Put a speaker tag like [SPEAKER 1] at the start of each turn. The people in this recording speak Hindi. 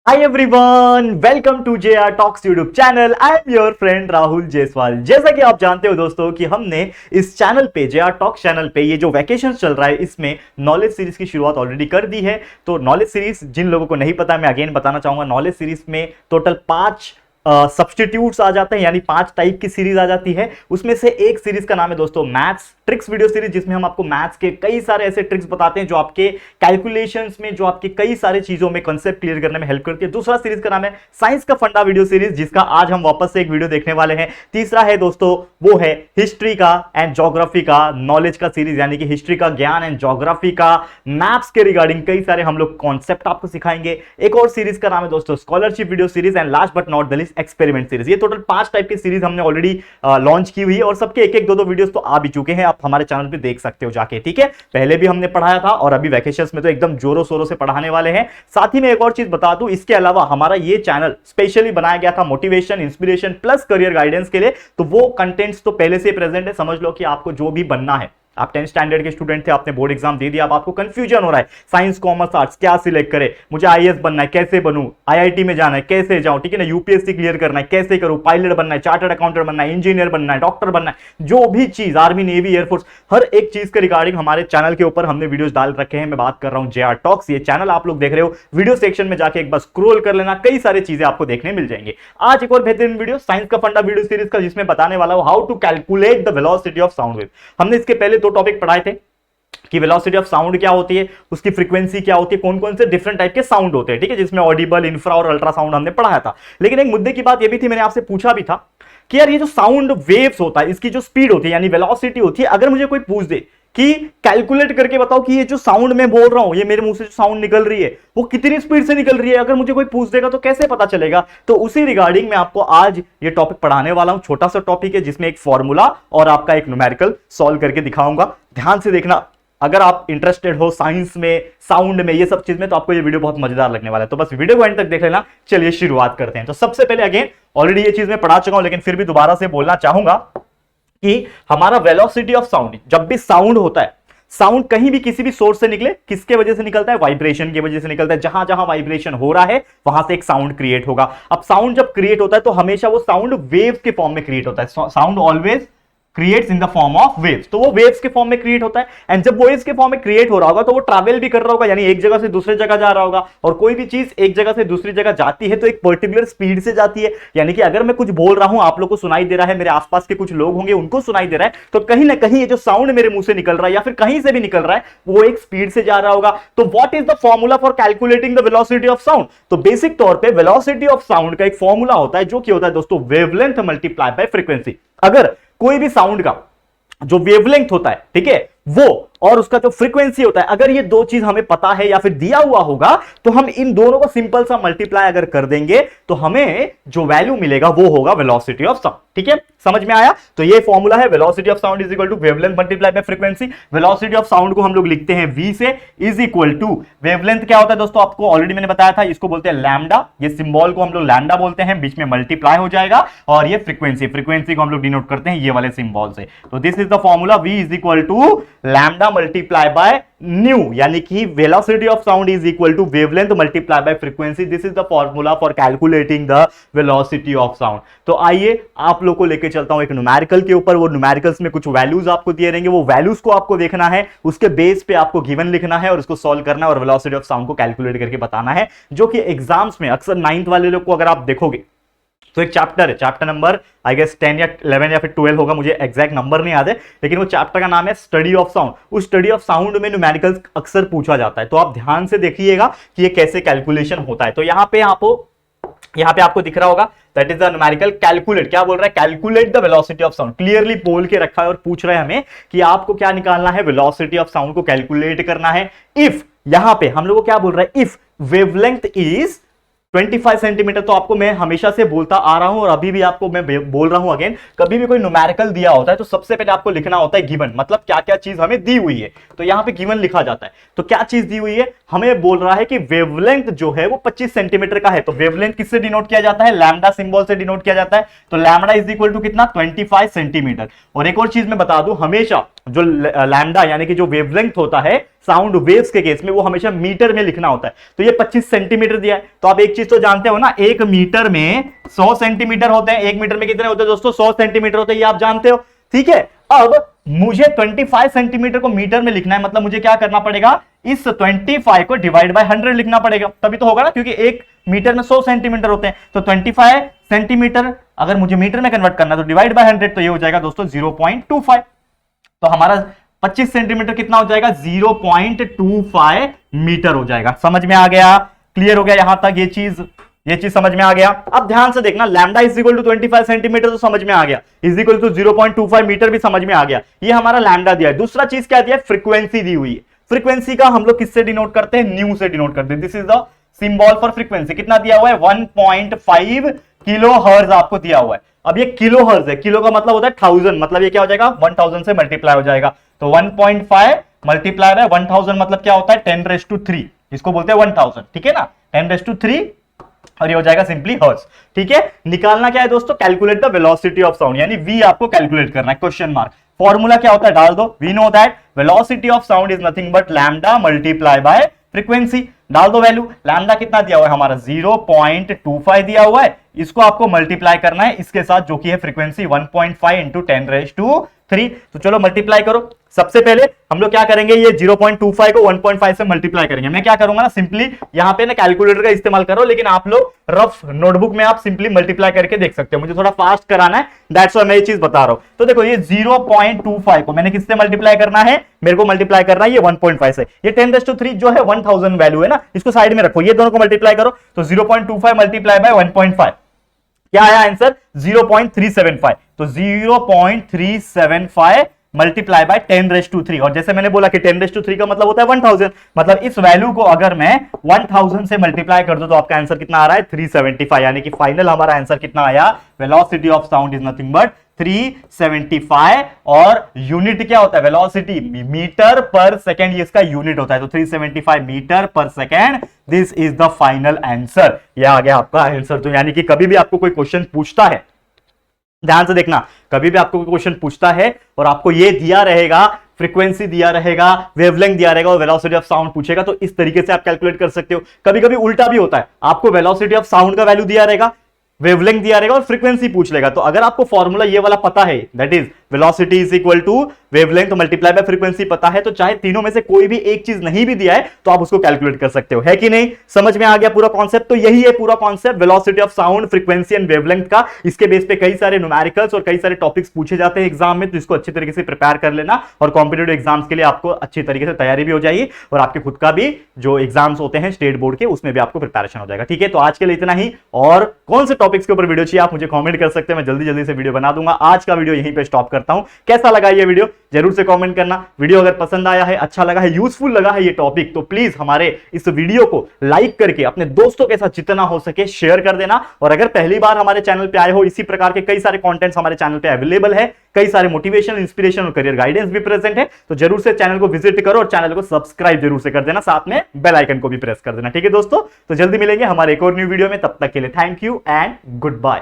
[SPEAKER 1] Hi everyone, welcome to JR talks YouTube channel. I am your friend Rahul Jaiswal. जैसा कि आप जानते हो दोस्तों कि हमने इस चैनल पे JR टॉक्स चैनल पे ये जो वैकेशन चल रहा है इसमें नॉलेज सीरीज की शुरुआत ऑलरेडी कर दी है। तो नॉलेज सीरीज जिन लोगों को नहीं पता, मैं अगेन बताना चाहूंगा, नॉलेज सीरीज में टोटल 5 सब्सटीट्यूट्स आ जाते हैं, यानी 5 टाइप की सीरीज आ जाती है। उसमें से एक सीरीज का नाम है दोस्तों मैथ्स ट्रिक्स वीडियो सीरीज, जिसमें हम आपको मैथ्स के कई सारे ऐसे ट्रिक्स बताते हैं जो आपके कैलकुलेशंस में, जो आपके कई सारे चीजों में कंसेप्ट क्लियर करने में हेल्प करती है। दूसरा सीरीज का नाम है साइंस का फंडा वीडियो सीरीज, जिसका आज हम वापस से एक वीडियो देखने वाले हैं। तीसरा है दोस्तों वो है हिस्ट्री का एंड ज्योग्राफी का नॉलेज का सीरीज, यानी कि हिस्ट्री का ज्ञान एंड ज्योग्राफी का मैप्स के रिगार्डिंग कई सारे हम लोग कॉन्सेप्ट आपको सिखाएंगे। एक और सीरीज का नाम है दोस्तों scholarship video series and last but not the least experiment series. ये टोटल 5 टाइप की सीरीज हमने ऑलरेडी लॉन्च की हुई है और सबके एक एक दो वीडियोस तो आ भी चुके हैं, आप हमारे चैनल पे देख सकते हो जाके। ठीक है, पहले भी हमने पढ़ाया था और अभी वैकेशंस में तो एकदम जोरों शोरों से पढ़ाने वाले हैं। साथ ही में एक और चीज बता दूं, इसके अलावा हमारा ये चैनल स्पेशली बनाया गया था motivation, inspiration plus career guidance के लिए। तो वो कंटेंट्स तो पहले से प्रेजेंट है। समझ लो कि आपको जो भी बनना है, आप 10th स्टैंडर्ड के स्टूडेंट थे, आपने बोर्ड एग्जाम दे दिया, अब आपको कंफ्यूजन हो रहा है साइंस कॉमर्स आर्ट्स क्या सिलेक्ट करें, मुझे आईएएस बनना है कैसे बनूं, आईआईटी में जाना है कैसे जाऊं, ठीक है ना, यूपीएससी क्लियर करना है कैसे करूं, पायलट बनना है, चार्टर्ड अकाउंटेंट बनना है, इंजीनियर बनना है, डॉक्टर बनना है, जो भी चीज, आर्मी नेवी एयरफोर्स, हर एक चीज के रिगार्डिंग हमारे चैनल के ऊपर हमने वीडियोस डाल रखे हैं। मैं बात कर रहा हूं JR टॉक्स, ये चैनल आप लोग देख रहे हो, वीडियो सेक्शन में जाके एक बार स्क्रॉल कर लेना, कई सारी चीजें आपको देखने मिल जाएंगे। आज एक और बेहतरीन वीडियो साइंस का फंडा वीडियो सीरीज का, जिसमें बताने वाला हूं how to calculate the velocity of sound wave. हमने इसके पहले 2 टॉपिक पढ़ाए थे कि वेलोसिटी ऑफ साउंड क्या होती है, उसकी फ्रीक्वेंसी क्या होती है, कौन कौन से डिफरेंट टाइप के साउंड होते हैं, ठीक है, जिसमें ऑडिबल, इंफ्रा और अल्ट्रासाउंड हमने पढ़ाया था। लेकिन एक मुद्दे की बात यह भी थी, मैंने आपसे पूछा भी था कि यार ये जो साउंड वेव्स होता है, इसकी जो स्पीड होती है यानी वेलोसिटी होती है, अगर मुझे कोई पूछ दे कि कैलकुलेट करके बताओ कि ये जो साउंड मैं बोल रहा हूं, ये मेरे मुंह से जो साउंड निकल रही है वो कितनी स्पीड से निकल रही है, अगर मुझे कोई पूछ देगा तो कैसे पता चलेगा। तो उसी रिगार्डिंग मैं आपको आज ये टॉपिक पढ़ाने वाला हूं। छोटा सा टॉपिक है जिसमें एक फॉर्मूला और आपका एक न्यूमेरिकल सॉल्व करके दिखाऊंगा। ध्यान से देखना, अगर आप इंटरेस्टेड हो साइंस में, साउंड में, ये सब चीज में, तो आपको ये वीडियो बहुत मजेदार लगने वाला है। तो बस वीडियो को एंड तक देख लेना। चलिए शुरुआत करते हैं। तो सबसे पहले अगेन ऑलरेडी ये चीज मैं पढ़ा चुका हूं, लेकिन फिर भी दोबारा से बोलना चाहूंगा कि हमारा वेलोसिटी ऑफ साउंड, जब भी साउंड होता है, साउंड कहीं भी किसी भी सोर्स से निकले, किसके वजह से निकलता है, वाइब्रेशन की वजह से निकलता है। जहां जहां वाइब्रेशन हो रहा है वहां से एक साउंड क्रिएट होगा। अब साउंड जब क्रिएट होता है तो हमेशा वो साउंड वेव्स के फॉर्म में क्रिएट होता है। Sound always creates in the form of waves, तो वो वेव्स के फॉर्म में क्रिएट होता है। एंड जब वेव्स के फॉर्म में क्रिएट हो रहा होगा तो वो ट्रैवल भी कर रहा होगा, यानी एक जगह से दूसरी जगह जा रहा होगा। और कोई भी चीज एक जगह से दूसरी जगह जाती है तो एक पर्टिकुलर स्पीड से जाती है। यानी कि अगर मैं कुछ बोल रहा हूं, आप लोग को सुनाई दे रहा है, मेरे आसपास के कुछ लोग होंगे उनको सुनाई दे रहा है, तो कहीं ना कहीं ये जो साउंड मेरे मुंह से निकल रहा है या फिर कहीं से भी निकल रहा है वो एक स्पीड से जा रहा होगा। तो what is the formula for calculating the velocity of sound? तो बेसिक तौर पे वेलोसिटी ऑफ साउंड का एक फॉर्मूला होता है जो कि होता है दोस्तों वेवलेंथ मल्टीप्लाई बाय फ्रीक्वेंसी। अगर कोई भी साउंड का जो वेवलेंथ होता है, ठीक है, वो और उसका जो फ्रीक्वेंसी होता है, अगर ये 2 चीज हमें पता है या फिर दिया हुआ होगा तो हम इन दोनों को सिंपल सा मल्टीप्लाई अगर कर देंगे तो हमें जो वैल्यू मिलेगा वो होगा वेलोसिटी ऑफ साउंड। ठीक है, समझ में आया? तो ये फॉर्मूला है velocity of sound is equal to wavelength multiply by frequency. Velocity of sound को हम लोग लिखते हैं v से, इज इक्वल टू वेवलेंथ क्या होता है दोस्तों, आपको ऑलरेडी मैंने बताया था, इसको बोलते हैं लैम्डा। ये सिंबल को हम लोग लैम्डा बोलते हैं, बीच में मल्टीप्लाई हो जाएगा, और ये फ्रीक्वेंसी, फ्रीक्वेंसी को हम लोग डिनोट करते हैं ये वाले सिंबल से। तो this is the formula, v is equal to lambda multiply by nu, यानी कि velocity of sound is equal to wavelength multiply by frequency. This is the formula for calculating the velocity of sound. तो आइए आप लोग को लेके चलता हूं एक न्यूमेरिकल के ऊपर। वो न्यूमेरिकल्स में कुछ वैल्यूज आपको दिए रहेंगे, वो वैल्यूज को आपको देखना है, उसके बेस पे आपको गिवन लिखना है और उसको सॉल्व करना है और वेलोसिटी ऑफ साउंड को कैलकुलेट करके बताना है, जो कि एग्जाम्स में अक्सर 9th वाले लोग को अगर आप देखोगे तो एक चैप्टर है, चैप्टर नंबर आई गेस 10 या 11 या फिर 12 होगा, मुझे एग्जैक्ट नंबर नहीं याद है, लेकिन वो चैप्टर का नाम है स्टडी ऑफ साउंड। उस स्टडी ऑफ साउंड में न्यूमेरिकल्स अक्सर पूछा जाता है, तो आप ध्यान से देखिएगा कि ये कैसे कैलकुलेशन होता है। तो यहां पे आपको दिख रहा होगा that is the numerical calculate. क्या बोल रहा है? Calculate the velocity of sound. Clearly बोल के रखा है और पूछ रहा है हमें कि आपको क्या निकालना है, वेलोसिटी ऑफ साउंड को कैलकुलेट करना है। इफ, यहां पे हम लोग को क्या बोल रहा है, इफ वेवलेंथ इज 25 सेंटीमीटर। तो आपको मैं हमेशा से बोलता आ रहा हूं और अभी भी आपको मैं बोल रहा हूं अगेन, कभी भी कोई न्यूमेरिकल दिया होता है तो सबसे पहले आपको लिखना होता है गिवन, मतलब क्या क्या चीज हमें दी हुई है। तो यहां पे गिवन लिखा जाता है। तो क्या चीज दी हुई है, हमें बोल रहा है कि वेवलेंथ जो है वो 25 सेंटीमीटर का है। तो वेवलेंथ किससे डिनोट किया जाता है, लैम्डा सिंबल से डिनोट किया जाता है। तो लैम्डा इज इक्वल टू कितना, 25 सेंटीमीटर। और एक और चीज मैं बता दूं, हमेशा जो लैम्डा यानी कि जो वेवलेंथ होता है साउंड वेव्स के केस में, वो हमेशा मीटर में लिखना होता है। तो ये 25 सेंटीमीटर दिया है। तो आप एक चीज तो जानते हो ना, 1 मीटर में 100 सेंटीमीटर होते हैं। 1 मीटर में कितने होते हैं दोस्तों? 100 सेंटीमीटर होते हैं, ये आप जानते हो, ठीक है। अब मुझे 25 सेंटीमीटर को मीटर में लिखना है, मतलब मुझे क्या करना पड़ेगा? इस 25 को डिवाइड बाय 100 लिखना पड़ेगा, तभी तो होगा ना, क्योंकि 1 मीटर में 100 सेंटीमीटर होते हैं। तो 25 सेंटीमीटर अगर मुझे मीटर में कन्वर्ट करना तो डिवाइड बाय 100, तो ये हो जाएगा दोस्तों 0.25। तो हमारा 25 सेंटीमीटर कितना हो जाएगा? 0.25 मीटर हो जाएगा। समझ में आ गया? क्लियर हो गया यहां तक? ये चीज समझ में आ गया। अब ध्यान से देखना, lambda is equal to 25 centimetre तो समझ में आ गया, इज इक्वल टू 0.25 मीटर भी समझ में आ गया। ये हमारा लैम्डा दिया है। दूसरा चीज क्या दिया है? फ्रीक्वेंसी दी हुई है। फ्रीक्वेंसी का हम लोग किससे डिनोट करते हैं? न्यू से डिनोट करते हैं। This is the symbol for frequency. कितना दिया हुआ है? 1.5 किलो हर्ट्ज आपको दिया हुआ है। अब ये किलो हर्ट्ज है, किलो का मतलब होता है 1000, मतलब ये क्या हो जाएगा? 1000 से मल्टीप्लाई हो जाएगा। तो 1.5 मल्टीप्लाई है 1000, मतलब क्या होता है? 10⁻3, इसको बोलते हैं 1000, ठीक है ना? 10⁻3 और ये हो जाएगा सिंपली हर्ट्ज, ठीक है। निकालना क्या है दोस्तों? Calculate the velocity of sound, यानी v आपको कैलकुलेट करना है, क्वेश्चन मार्क। फॉर्मूला क्या होता है? डाल दो। We know that velocity of sound is nothing but lambda multiply by frequency. डाल दो वैल्यू। लैम्डा कितना दिया हुआ है हमारा? 0.25 दिया हुआ है। इसको आपको मल्टीप्लाई करना है इसके साथ, जो कि है फ्रीक्वेंसी 1.5 इंटू 10⁻3। तो चलो मल्टीप्लाई करो। सबसे पहले हम लोग क्या करेंगे? ये 0.25 को 1.5 से मल्टीप्लाई करेंगे। मैं क्या करूंगा ना, सिंपली यहां पे ना कैलकुलेटर का इस्तेमाल करो, लेकिन आप लोग रफ नोटबुक में आप सिंपली मल्टीप्लाई करके देख सकते हो। मुझे थोड़ा फास्ट कराना है, दैट्स व्हाई मैं ये चीज बता रहा हूं। तो देखो, ये 0.25 को मैंने किससे मल्टीप्लाई करना है? मेरे को मल्टीप्लाई करना है ये 1.5 से। ये 10⁻3 जो है 1000 वैल्यू है ना, इसको साइड में रखो, ये दोनों को मल्टीप्लाई करो। तो 0.25 मल्टीप्लाई बाय 1.5, क्या आया आंसर? 0.375। तो 0.375 मल्टीप्लाई बाय 10⁻3। और जैसे मैंने बोला कि 10⁻3 का मतलब होता है 1000, मतलब इस वैल्यू को अगर मैं 1000 से मल्टीप्लाई कर दूं तो आपका आंसर कितना आ रहा है? 375। यानी कि फाइनल हमारा आंसर कितना आया? Velocity of sound is nothing but 375। और यूनिट क्या होता है? वेलोसिटी मीटर पर सेकेंड, ये इसका यूनिट होता है। तो 375 मीटर पर second, this is the final answer. यह आ गया आपका आंसर। तो यानी कि कभी भी आपको कोई क्वेश्चन पूछता है, ध्यान से देखना, कभी भी आपको कोई क्वेश्चन पूछता है और आपको ये दिया रहेगा, फ्रीक्वेंसी दिया रहेगा, वेवलेंथ दिया रहेगा और वेलोसिटी ऑफ साउंड पूछेगा, तो इस तरीके से आप कैलकुलेट कर सकते हो। कभी कभी उल्टा भी होता है, आपको वेलोसिटी ऑफ साउंड का वैल्यू दिया रहेगा, वेवलेंथ दिया रहेगा और फ्रीक्वेंसी पूछ लेगा। तो अगर आपको फॉर्मूला ये वाला पता है, that is velocity is equal to wavelength multiply by frequency पता है, तो चाहे तीनों में से कोई भी एक चीज नहीं भी दिया है तो आप उसको कैलकुलेट कर सकते हो, है कि नहीं? समझ में आ गया पूरा कॉन्सेप्ट? तो यही है पूरा concept velocity of sound, frequency and wavelength का। इसके बेस पे कई सारे न्यूमेरिकल्स और कई सारे टॉपिक्स पूछे जाते हैं एग्जाम में, तो इसको अच्छी तरीके से प्रिपेयर कर लेना और कॉम्पिटिटिव एग्जाम्स के लिए आपको अच्छी तरीके से तैयारी भी हो जाएगी और आपके खुद का भी जो एग्जाम्स होते हैं स्टेट बोर्ड के, उसमें भी आपको प्रिपरेशन हो जाएगा, ठीक है। तो आज के लिए इतना ही। और कौन से टॉपिक्स के ऊपर वीडियो चाहिए आप मुझे कमेंट कर सकते हैं, मैं जल्दी जल्दी से वीडियो बना दूंगा। आज का वीडियो यहीं पे स्टॉप करता हूं। कैसा लगा ये वीडियो जरूर से कमेंट करना। वीडियो अगर पसंद आया है, अच्छा लगा है, यूजफुल लगा है ये टॉपिक, तो प्लीज हमारे इस वीडियो को लाइक करके अपने दोस्तों के साथ जितना हो सके शेयर कर देना। और अगर पहली बार हमारे चैनल पे आए हो, इसी प्रकार के कई सारे कंटेंट्स हमारे चैनल पे अवेलेबल है, कई सारे मोटिवेशन, इंस्पिरेशन और करियर गाइडेंस भी प्रेजेंट है, तो जरूर से चैनल को विजिट करो और चैनल को सब्सक्राइब जरूर से कर देना, साथ में बेल आइकन को भी प्रेस कर देना, ठीक है दोस्तों। तो जल्दी मिलेंगे हमारे एक और न्यू वीडियो में, तब तक के लिए thank you and good bye.